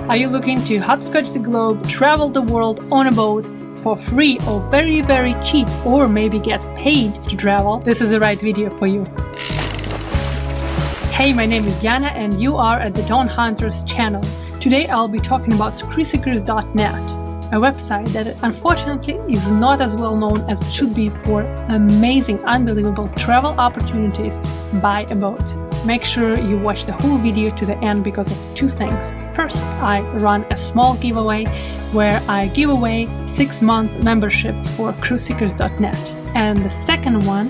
Are you looking to hopscotch the globe, travel the world on a boat for free or very, very cheap, or maybe get paid to travel? This is the right video for you. Hey, my name is Jana and you are at the Dawn Hunters channel. Today I'll be talking about CrewSeekers.net, a website that unfortunately is not as well known as it should be for amazing, unbelievable travel opportunities by a boat. Make sure you watch the whole video to the end because of two things. First, I run a small giveaway where I give away 6 months membership for CrewSeekers.net. And the second one,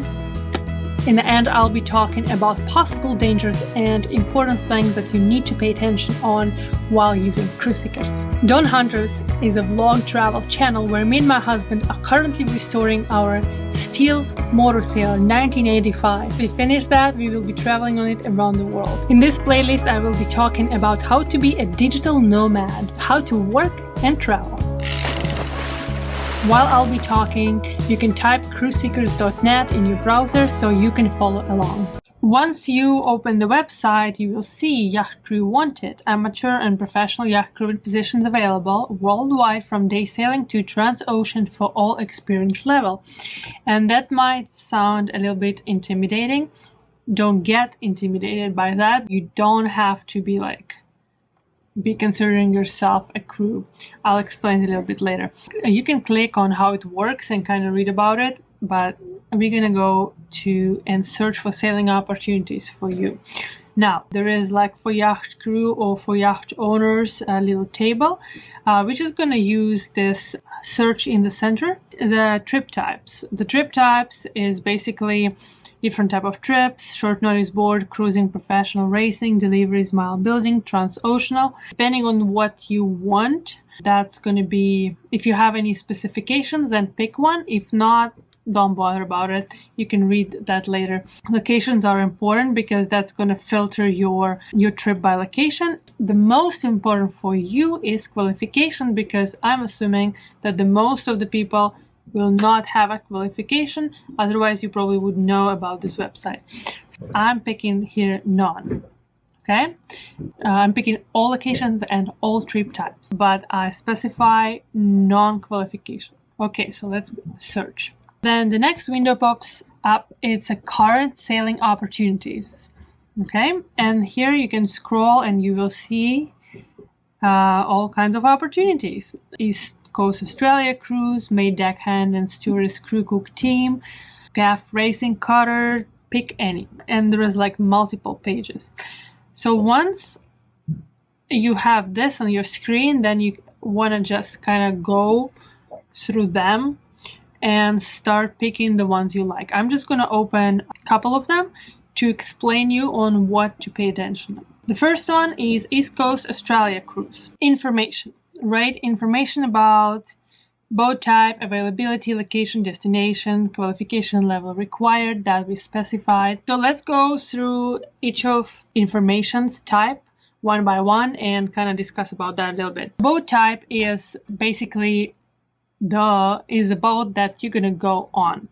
in the end, I'll be talking about possible dangers and important things that you need to pay attention on while using CrewSeekers. Dawn Hunters is a vlog travel channel where me and my husband are currently restoring our steel Motorsailer 1985. We finish that, we will be traveling on it around the world. In this playlist, I will be talking about how to be a digital nomad, how to work and travel. While I'll be talking, you can type CrewSeekers.net in your browser so you can follow along. Once you open the website, you will see yacht crew wanted, amateur and professional yacht crew positions available worldwide from day sailing to trans-ocean for all experience level. And that might sound a little bit intimidating. Don't get intimidated by that. You don't have to be considering yourself a crew. I'll explain it a little bit later. You can click on how it works and kind of read about it, but we're gonna go to and search for sailing opportunities for you. Now, there is for yacht crew or for yacht owners a little table. We're just gonna use this search in the center. The trip types. The trip types is basically different type of trips: short notice board, cruising, professional, racing, deliveries, mile building, transoceanal. Depending on what you want, that's going to be, if you have any specifications, then pick one. If not, don't bother about it. You can read that later. Locations are important because that's going to filter your trip by location. The most important for you is qualification, because I'm assuming that the most of the people will not have a qualification, otherwise you probably would know about this website. I'm picking here none. Okay, I'm picking all locations and all trip types, but I specify non-qualification. Okay, so let's search. Then the next window pops up. It's a current sailing opportunities. Okay, and here you can scroll and you will see all kinds of opportunities. East Coast Australia cruise, maid, deckhand and stewardess, crew, cook, team, gaff, racing, cutter, pick any. And there is multiple pages. So once you have this on your screen, then you want to just kind of go through them and start picking the ones you like. I'm just going to open a couple of them to explain you on what to pay attention to. The first one is East Coast Australia cruise. Information. Right? Information about boat type, availability, location, destination, qualification level required that we specified. So let's go through each of information's type one by one and kind of discuss about that a little bit. Boat type is basically is a boat that you're gonna go on.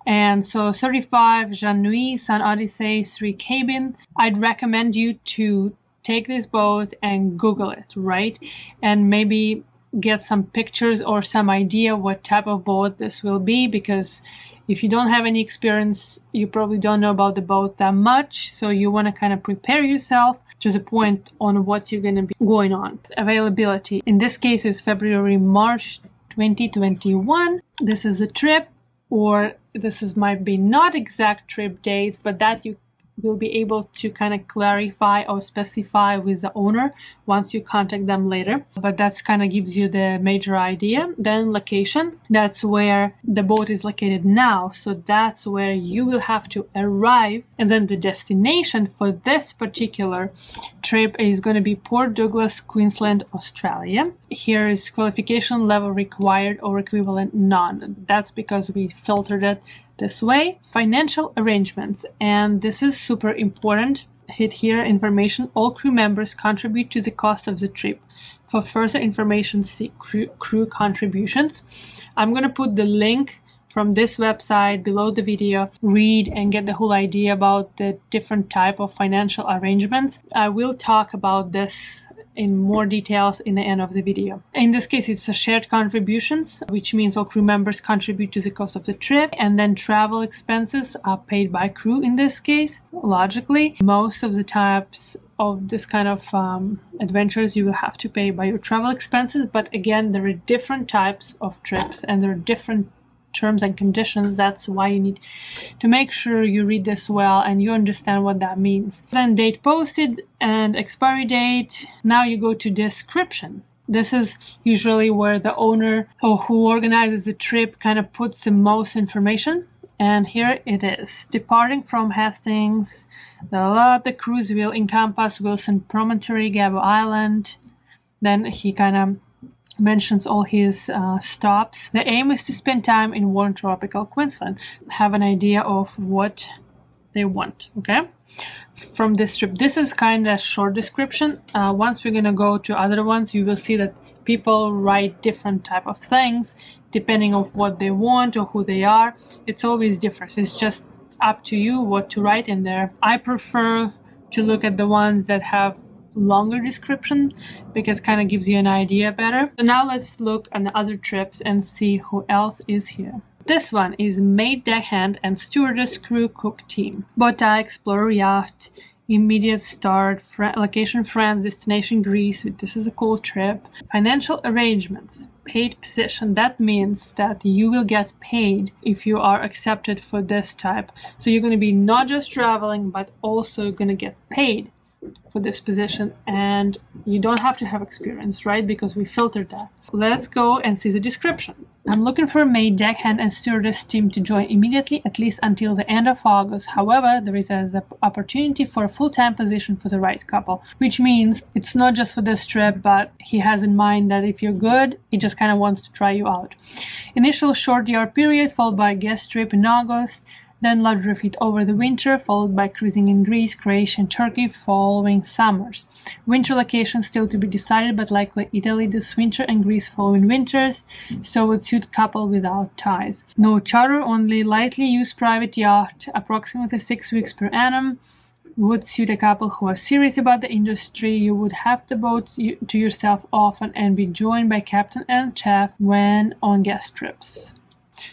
And so 35 Jean Nuit, Sun Odyssey, 3 cabin. I'd recommend you to take this boat and Google it, right? And maybe get some pictures or some idea what type of boat this will be, because if you don't have any experience, you probably don't know about the boat that much. So you want to kind of prepare yourself to the point on what you're going to be going on. Availability. In this case is February, March 2021. This is a trip, or might be not exact trip dates, but that you will be able to kind of clarify or specify with the owner once you contact them later. But that's kind of gives you the major idea. Then location, that's where the boat is located now. So that's where you will have to arrive. And then the destination for this particular trip is going to be Port Douglas, Queensland, Australia. Here is qualification level required or equivalent none. That's because we filtered it this way. Financial arrangements, and this is super important. Hit here, information. All crew members contribute to the cost of the trip. For further information, see crew contributions. I'm going to put the link from this website below the video. Read and get the whole idea about the different type of financial arrangements. I will talk about this in more details in the end of the video. In this case, it's a shared contributions, which means all crew members contribute to the cost of the trip, and then travel expenses are paid by crew in this case. Logically, most of the types of this kind of adventures you will have to pay by your travel expenses, but again, there are different types of trips and there are different terms and conditions. That's why you need to make sure you read this well and you understand what that means. Then date posted and expiry date. Now you go to description. This is usually where the owner or who organizes the trip kind of puts the most information. And here it is. Departing from Hastings, the cruise will encompass Wilson Promontory, Gabo Island. Then he kind of mentions all his stops. The aim is to spend time in warm tropical Queensland. Have an idea of what they want, okay? From this trip. This is kind of short description. Once we're gonna go to other ones, you will see that people write different type of things depending on what they want or who they are. It's always different. It's just up to you what to write in there. I prefer to look at the ones that have longer description because it kind of gives you an idea better. So now let's look at the other trips and see who else is here. This one is maid, deckhand, and stewardess, crew, cook team. Boat, explorer, yacht, immediate start, location France, destination Greece. This is a cool trip. Financial arrangements, paid position. That means that you will get paid if you are accepted for this type. So you're going to be not just traveling, but also going to get paid for this position, and you don't have to have experience, right? Because we filtered that. Let's go and see the description. I'm looking for a maid, deckhand, and stewardess team to join immediately, at least until the end of August. However, there is an opportunity for a full-time position for the right couple, which means it's not just for this trip, but he has in mind that if you're good, he just kind of wants to try you out. Initial short yard period followed by a guest trip in August. Then lodge refit over the winter, followed by cruising in Greece, Croatia, and Turkey following summers. Winter location still to be decided, but likely Italy this winter and Greece following winters, so would suit couple without ties. No charter, only lightly used private yacht, approximately 6 weeks per annum. Would suit a couple who are serious about the industry. You would have the boat to yourself often and be joined by captain and chef when on guest trips.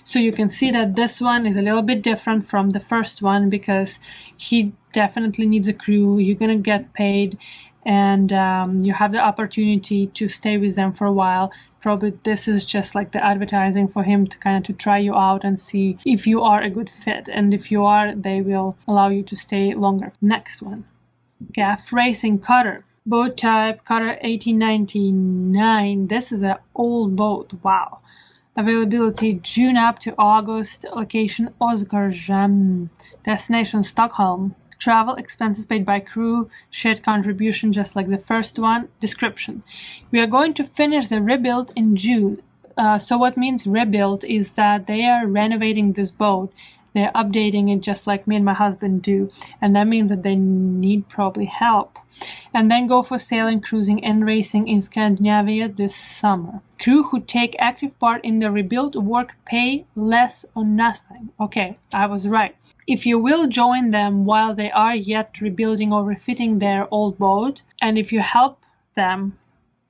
So you can see that this one is a little bit different from the first one because he definitely needs a crew. You're gonna get paid, and you have the opportunity to stay with them for a while. Probably this is just like the advertising for him to kind of to try you out and see if you are a good fit, and if you are, they will allow you to stay longer. Next one, gaff racing cutter. Boat type cutter 1899. This is an old boat. Wow. Availability June up to August. Location Oskarjam. Destination Stockholm. Travel expenses paid by crew. Shared contribution just like the first one. Description. We are going to finish the rebuild in June. So what means rebuild is that they are renovating this boat. They're updating it just like me and my husband do. And that means that they need probably help. And then go for sailing, cruising, and racing in Scandinavia this summer. Crew who take active part in the rebuild work pay less or nothing. Okay, I was right. If you will join them while they are yet rebuilding or refitting their old boat, and if you help them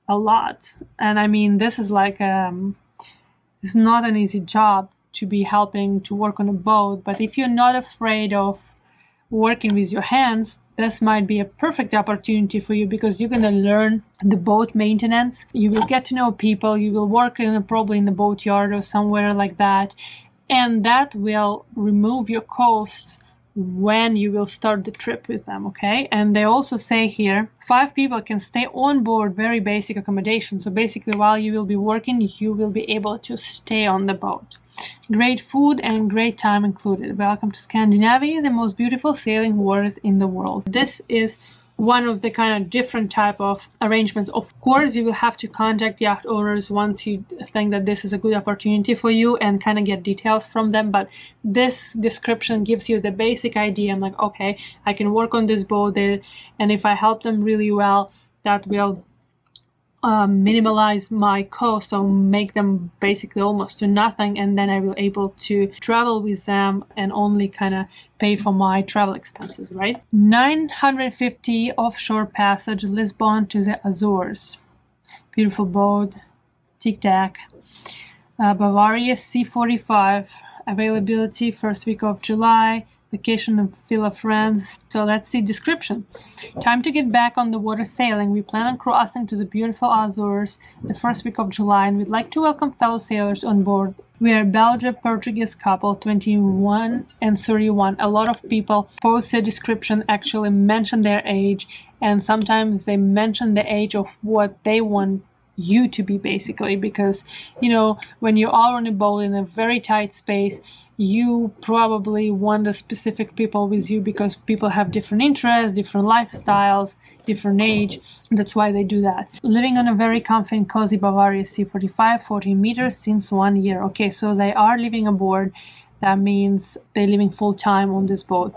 a lot, and I mean this is like it's not an easy job to be helping to work on a boat, but if you're not afraid of working with your hands, this might be a perfect opportunity for you because you're going to learn the boat maintenance. You will get to know people. You will work probably in the boatyard or somewhere like that. And that will remove your costs when you will start the trip with them, okay? And they also say here, 5 people can stay on board very basic accommodation. So basically while you will be working, you will be able to stay on the boat. Great food and great time included. Welcome to Scandinavia, the most beautiful sailing waters in the world. This is one of the kind of different type of arrangements. Of course, you will have to contact yacht owners once you think that this is a good opportunity for you and kind of get details from them. But this description gives you the basic idea. I'm like, okay, I can work on this boat, and if I help them really well, that will minimize my cost or make them basically almost to nothing, and then I will able to travel with them and only kind of pay for my travel expenses, right? 950 offshore passage Lisbon to the Azores. Beautiful boat, tic-tac. Bavaria C45, availability first week of July, vacation in Villa France. So let's see description. Time to get back on the water sailing. We plan on crossing to the beautiful Azores the first week of July, and we'd like to welcome fellow sailors on board. We are a Belgian-Portuguese couple, 21 and 31. A lot of people post their description, actually mention their age, and sometimes they mention the age of what they want you to be, basically, because you know, when you are on a boat in a very tight space, you probably want the specific people with you because people have different interests, different lifestyles, different age. That's why they do that. Living on a very comfy and cozy Bavaria C45, 14 meters since 1 year. Okay, so they are living aboard. That means they're living full time on this boat.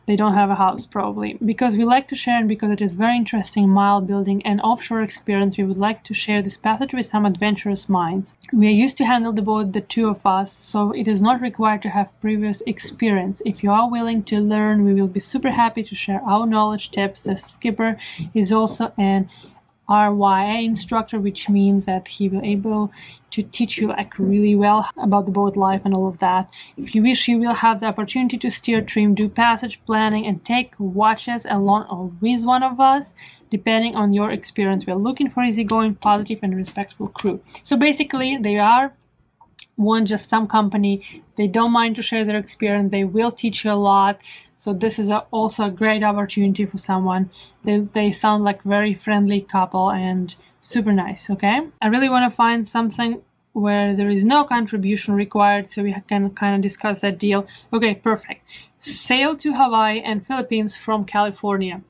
They don't have a house, probably. Because we like to share, and because it is very interesting mile building and offshore experience, we would like to share this passage with some adventurous minds. We are used to handle the boat, the two of us, so it is not required to have previous experience. If you are willing to learn, we will be super happy to share our knowledge tips. The skipper is also an RYA instructor, which means that he will able to teach you like really well about the boat life and all of that. If you wish, you will have the opportunity to steer, trim, do passage planning, and take watches along or with one of us, depending on your experience. We are looking for easygoing, positive, and respectful crew. So basically, they are one just some company. They don't mind to share their experience. They will teach you a lot. So this is also a great opportunity for someone. They sound like very friendly couple and super nice, okay? I really want to find something where there is no contribution required, so we can kind of discuss that deal. Okay, perfect. Sail to Hawaii and Philippines from California.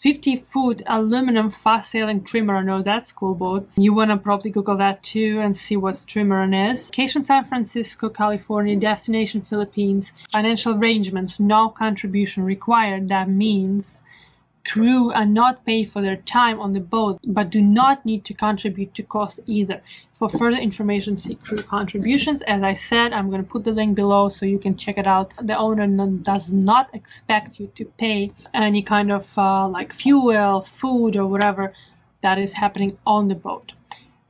50-foot aluminum fast sailing trimaran. No, that's cool boat. You want to probably Google that too and see what trimaran is. Location San Francisco, California. Destination Philippines. Financial arrangements. No contribution required. That means crew are not paid for their time on the boat, but do not need to contribute to cost either. For further information, see crew contributions. As I said, I'm going to put the link below so you can check it out. The owner does not expect you to pay any kind of like fuel, food, or whatever that is happening on the boat.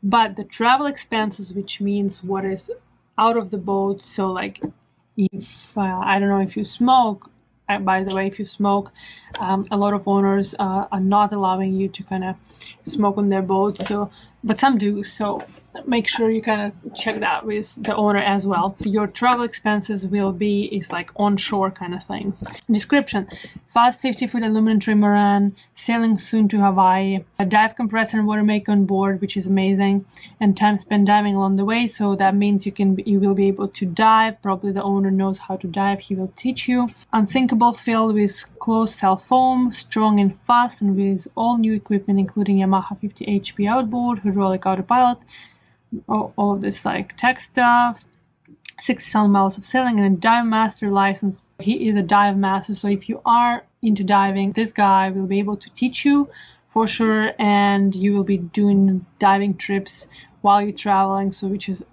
But the travel expenses, which means what is out of the boat, so like if, I don't know if you smoke, by the way, if you smoke, a lot of owners are not allowing you to kind of smoke on their boat, so but some do, so make sure you kind of check that with the owner as well. Your travel expenses will be is like onshore kind of things. Description: fast 50-foot aluminum trimaran, sailing soon to Hawaii, a dive compressor and water maker on board, which is amazing, and time spent diving along the way. So that means you will be able to dive. Probably the owner knows how to dive. He will teach you. Unsinkable, filled with closed cell foam, strong and fast, and with all new equipment, including Yamaha 50 HP outboard, hydraulic autopilot, all of this like tech stuff. 60,000 miles of sailing and a dive master license. He is a dive master, so if you are into diving, this guy will be able to teach you for sure, and you will be doing diving trips while you're traveling, so which is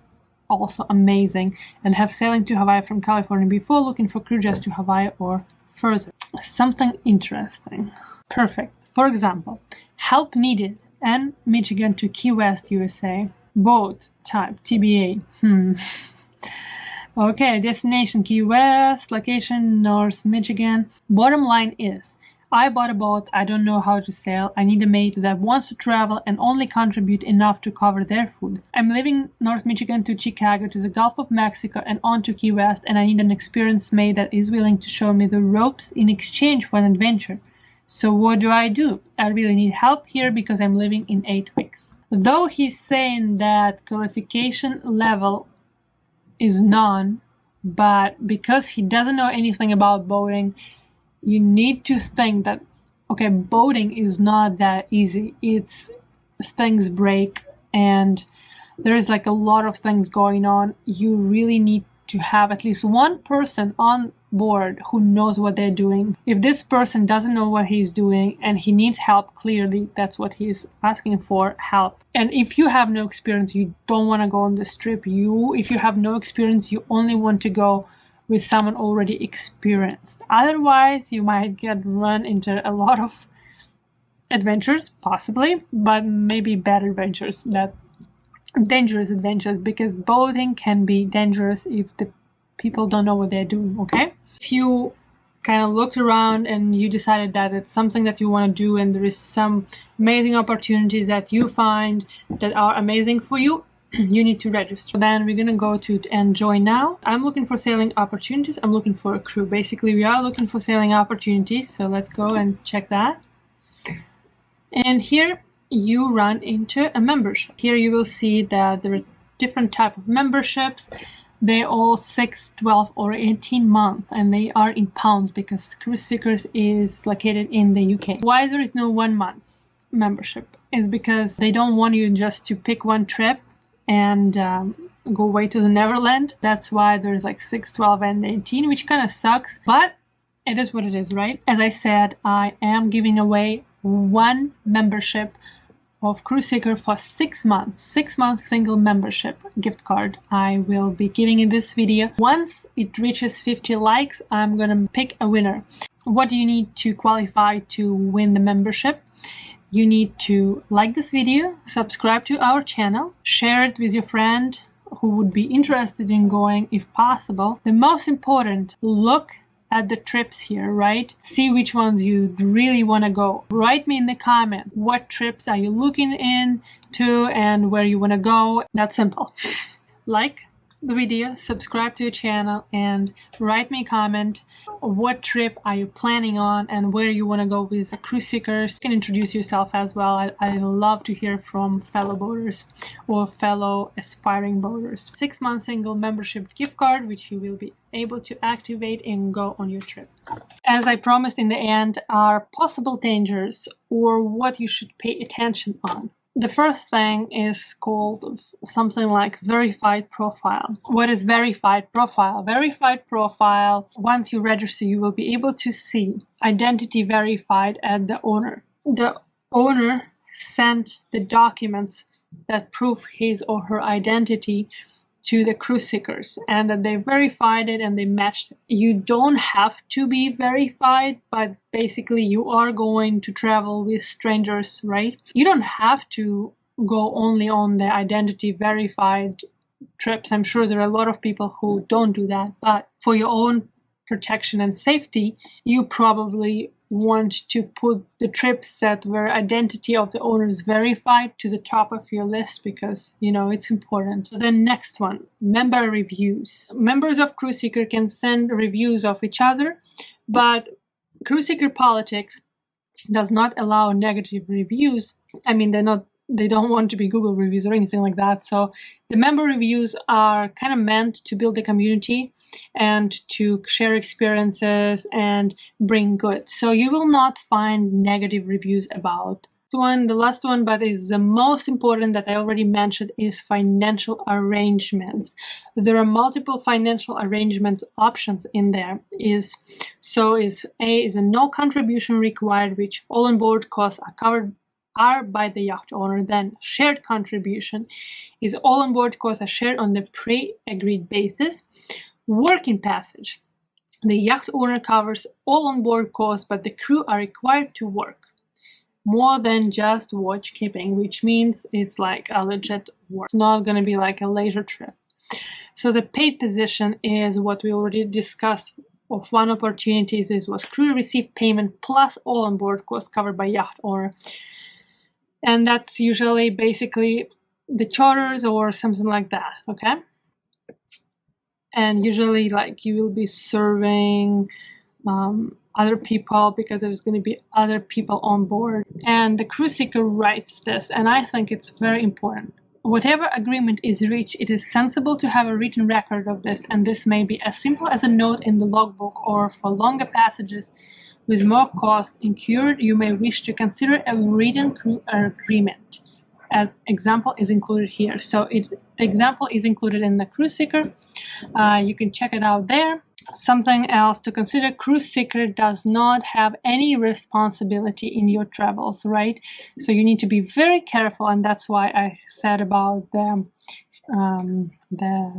also amazing. And have sailing to Hawaii from California before, looking for crew just to Hawaii or further. Something interesting. Perfect. For example, help needed and Michigan to Key West, USA. Boat type TBA. Okay, destination Key West, location North Michigan. Bottom line is, I bought a boat, I don't know how to sail, I need a mate that wants to travel and only contribute enough to cover their food. I'm leaving North Michigan to Chicago to the Gulf of Mexico and on to Key West, and I need an experienced mate that is willing to show me the ropes in exchange for an adventure. So what do? I really need help here because I'm leaving in 8 weeks. Though he's saying that qualification level is none, but because he doesn't know anything about boating, you need to think that, okay, boating is not that easy. It's things break and there is like a lot of things going on. You really need to have at least one person on board who knows what they're doing. If this person doesn't know what he's doing and he needs help, clearly that's what he's asking for, help. And if you have no experience, you don't want to go on this trip. If you have no experience, you only want to go with someone already experienced. Otherwise, you might get run into a lot of adventures, possibly, but maybe bad adventures, dangerous adventures, because boating can be dangerous if the people don't know what they're doing. Okay, if you kind of looked around and you decided that it's something that you want to do and there is some amazing opportunities that you find that are amazing for you, you need to register. Then we're gonna go to and join now. I'm looking for sailing opportunities. I'm looking for a crew. Basically, we are looking for sailing opportunities, so let's go and check that. And here you run into a membership. Here you will see that there are different type of memberships. They're all 6, 12 or 18 months, and they are in pounds because CrewSeekers is located in the UK. Why there is no 1 month membership is because they don't want you just to pick one trip and go away to the Neverland. That's why there's like 6, 12 and 18, which kind of sucks, but it is what it is, right? As I said, I am giving away 1 membership of CrewSeeker for 6 months. 6 months single membership gift card I will be giving in this video. Once it reaches 50 likes, I'm gonna pick a winner. What do you need to qualify to win the membership? You need to like this video, subscribe to our channel, share it with your friend who would be interested in going if possible. The most important, look at the trips here, right? See which ones you really want to go. Write me in the comment what trips are you looking into and where you want to go. That's simple. Like the video, subscribe to the channel, and write me a comment what trip are you planning on and where you want to go with the CrewSeekers. You can introduce yourself as well. I love to hear from fellow boaters or fellow aspiring boaters. 6 month single membership gift card, which you will be able to activate and go on your trip. As I promised in the end, are possible dangers or what you should pay attention on. The first thing is called something like verified profile. What is verified profile? Verified profile, once you register, you will be able to see identity verified at the owner. The owner sent the documents that prove his or her identity to the CrewSeekers and that they verified it and they matched it. You don't have to be verified, but basically you are going to travel with strangers, right? You don't have to go only on the identity verified trips. I'm sure there are a lot of people who don't do that, but for your own protection and safety, you probably want to put the trips that were identity of the owners verified to the top of your list because, you know, it's important. The next one, member reviews. Members of CrewSeeker can send reviews of each other, but CrewSeeker politics does not allow negative reviews. I mean, they don't want to be Google reviews or anything like that. So the member reviews are kind of meant to build a community and to share experiences and bring good. So you will not find negative reviews about the last one, but is the most important that I already mentioned, is financial arrangements. There are multiple financial arrangements options in there. A is a no contribution required, which all on board costs are covered by the yacht owner. Then shared contribution is all on board costs are shared on the pre-agreed basis. Working passage, the yacht owner covers all on board costs, but the crew are required to work more than just watch keeping, which means it's like a legit work. It's not going to be like a leisure trip. So the paid position is what we already discussed. Of one opportunities was crew receive payment plus all on board costs covered by yacht owner. And that's usually basically the charters or something like that, okay? And usually, like, you will be serving other people because there's going to be other people on board. And the CrewSeeker writes this, and I think it's very important. Whatever agreement is reached, it is sensible to have a written record of this, and this may be as simple as a note in the logbook, or for longer passages with more cost incurred, you may wish to consider a written crew agreement. example is included here. So the example is included in the CrewSeeker. You can check it out there. Something else to consider, CrewSeeker does not have any responsibility in your travels, right? So you need to be very careful, and that's why I said about the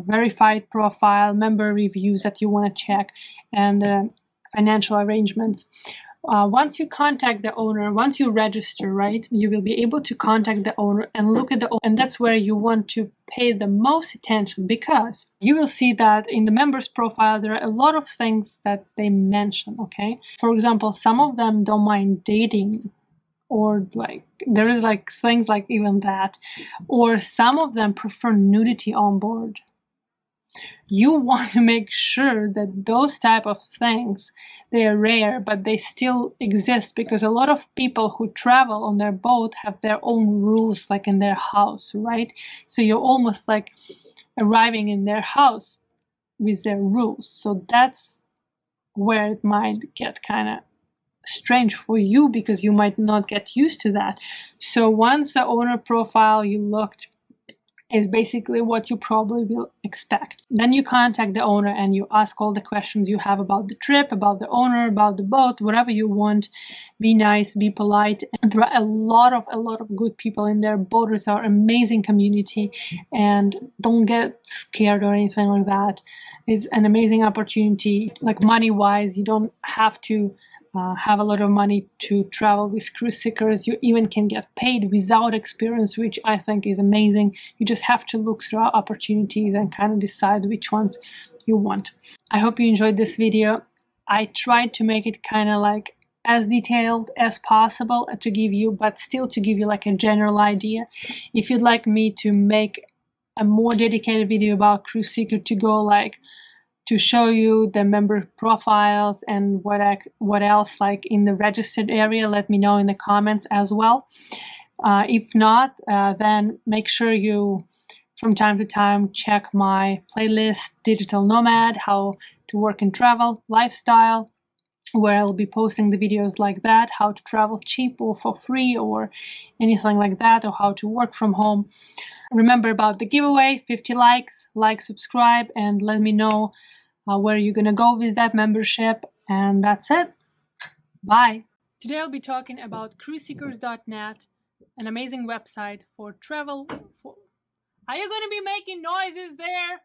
verified profile, member reviews that you want to check, and the financial arrangements. Once you contact the owner, once you register, right, you will be able to contact the owner and look at the owner, and that's where you want to pay the most attention, because you will see that in the members profile there are a lot of things that they mention. Okay, for example, some of them don't mind dating, or like there is like things like even that, or some of them prefer nudity on board. You want to make sure that those type of things, they are rare, but they still exist, because a lot of people who travel on their boat have their own rules, like in their house, right? So you're almost like arriving in their house with their rules. So that's where it might get kind of strange for you, because you might not get used to that. So once the owner profile you looked is basically what you probably will expect. Then you contact the owner and you ask all the questions you have about the trip, about the owner, about the boat, whatever you want. Be nice, be polite. And there are a lot of good people in there. Boaters are amazing community, and don't get scared or anything like that. It's an amazing opportunity. Like money-wise, you don't have to have a lot of money to travel with CrewSeekers. You even can get paid without experience, which I think is amazing. You just have to look through opportunities and kind of decide which ones you want. I hope you enjoyed this video. I tried to make it kind of like as detailed as possible to give you, but still to give you like a general idea. If you'd like me to make a more dedicated video about CrewSeeker, to go like to show you the member profiles and what else like in the registered area, let me know in the comments as well. If not, then make sure you from time to time check my playlist, Digital Nomad, how to work and travel, lifestyle, where I'll be posting the videos like that, how to travel cheap or for free or anything like that, or how to work from home. Remember about the giveaway, 50 likes, subscribe, and let me know where you're gonna go with that membership. And that's it. Bye. Today I'll be talking about CrewSeekers.net, an amazing website for travel. Are you gonna be making noises there?